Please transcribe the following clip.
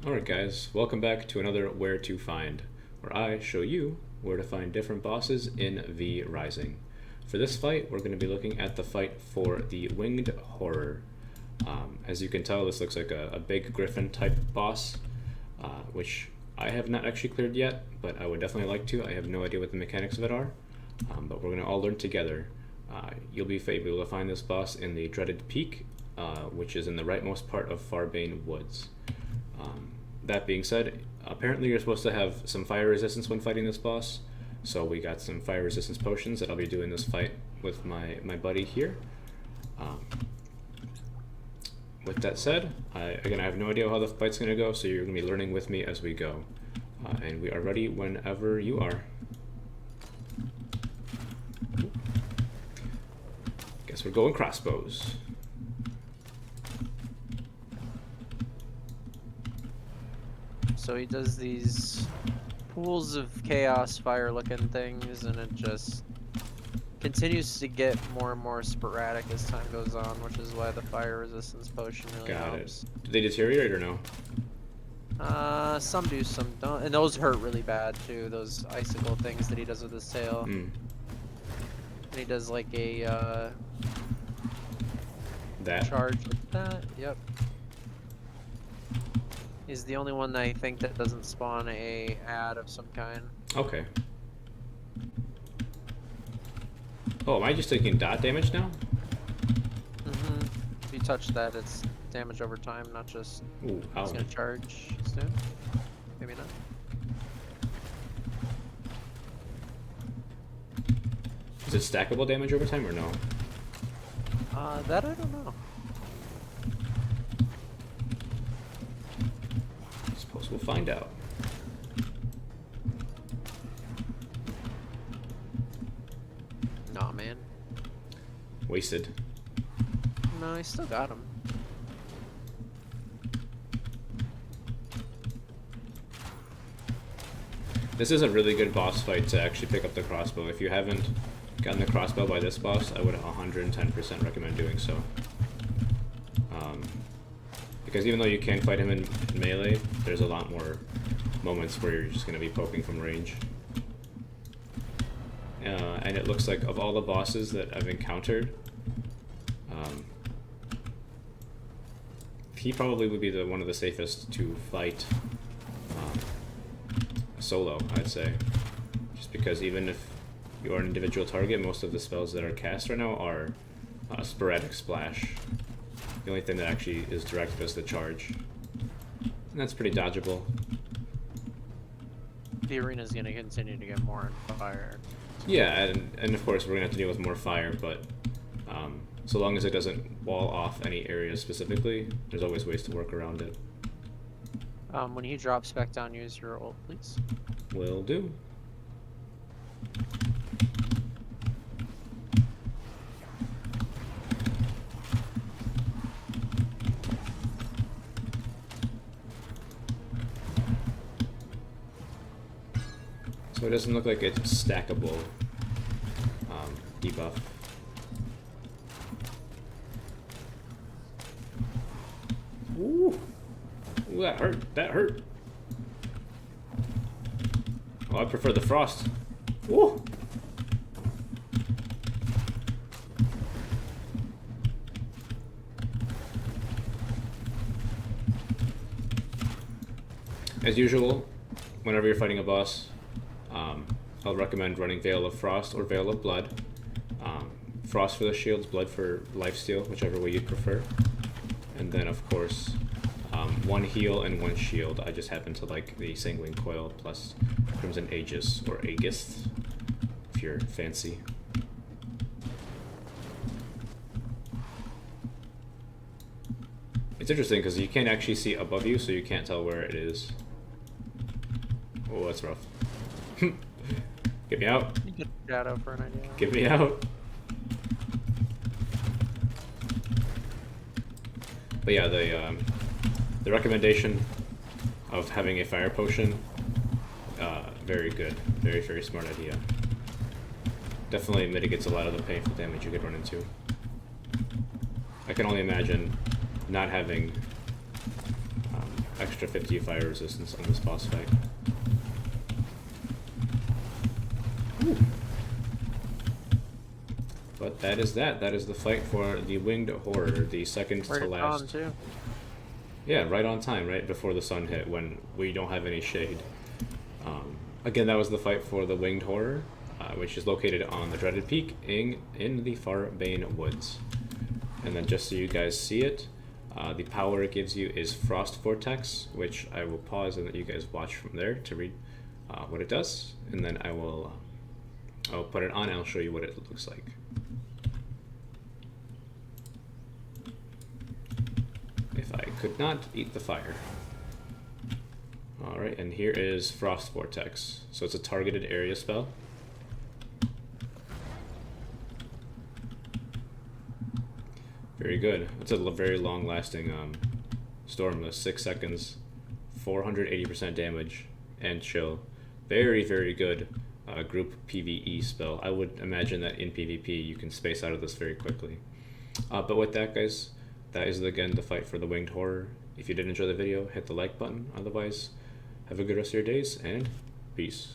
Alright guys, welcome back to another Where to Find, where I show you where to find different bosses in V Rising. For this fight, we're going to be looking at the fight for the Winged Horror. As you can tell, this looks like a big griffin type boss, which I have not actually cleared yet, but I would definitely like to. I have no idea what the mechanics of it are, but we're going to all learn together. You'll be able to find this boss in the Dreaded Peak, which is in the rightmost part of Farbane Woods. That being said, apparently you're supposed to have some fire resistance when fighting this boss, so we got some fire resistance potions that I'll be doing this fight with my buddy here. With that said, I have no idea how the fight's going to go, so you're going to be learning with me as we go. And we are ready whenever you are. Guess we're going crossbows. So he does these pools of chaos fire looking things, and it just continues to get more and more sporadic as time goes on, which is why the fire resistance potion really helps. Do they deteriorate or no? Some do, some don't, and those hurt really bad too, those icicle things that he does with his tail. And he does like a charge with that, yep. He's the only one that I think that doesn't spawn a ad of some kind. Okay. Oh, am I just taking dot damage now? Mm-hmm. If you touch that, it's damage over time, not just... Ooh, ow. It's gonna charge soon. Maybe not. Is it stackable damage over time or no? That I don't know. Suppose we'll find out. Nah, man. Wasted. No, I still got him. This is a really good boss fight to actually pick up the crossbow. If you haven't gotten the crossbow by this boss, I would 110% recommend doing so. Because even though you can fight him in melee, there's a lot more moments where you're just going to be poking from range. And it looks like of all the bosses that I've encountered, he probably would be one of the safest to fight solo, I'd say. Just because even if you are an individual target, most of the spells that are cast right now are sporadic splash. The only thing that actually is direct is the charge. And that's pretty dodgeable. The arena's gonna continue to get more on fire. Yeah, and of course we're gonna have to deal with more fire, but so long as it doesn't wall off any areas specifically, there's always ways to work around it. When he drops back down, use your ult, please. Will do. So it doesn't look like it's stackable debuff. Ooh. Ooh, that hurt. That hurt. Oh, I prefer the frost. Ooh. As usual, whenever you're fighting a boss, I'll recommend running Veil of Frost or Veil of Blood. Frost for the shields, Blood for lifesteal, whichever way you'd prefer. And then, of course, one heal and one shield. I just happen to like the Sanguine Coil plus Crimson Aegis or Aegis, if you're fancy. It's interesting because you can't actually see above you, so you can't tell where it is. Oh, that's rough. Get me out. You get shadow for an idea. Get me out. But yeah, the recommendation of having a fire potion, very good. Very, very smart idea. Definitely mitigates a lot of the painful damage you could run into. I can only imagine not having extra 50 fire resistance on this boss fight. Ooh. But that is that. That is the fight for the Winged Horror, the second to last. On too. Yeah, right on time, right before the sun hit when we don't have any shade. Again, that was the fight for the Winged Horror, which is located on the Dreaded Peak in the Farbane Woods. And then just so you guys see it, the power it gives you is Frost Vortex, which I will pause and let you guys watch from there to read what it does. And then I'll put it on and I'll show you what it looks like. If I could not eat the fire. Alright, and here is Frost Vortex. So it's a targeted area spell. Very good. It's a very long-lasting storm. 6 seconds, 480% damage, and chill. Very, very good group PvE spell. I would imagine that in PvP you can space out of this very quickly. But with that, guys, that is again the fight for the Winged Horror. If you did enjoy the video, hit the like button. Otherwise, have a good rest of your days, and peace.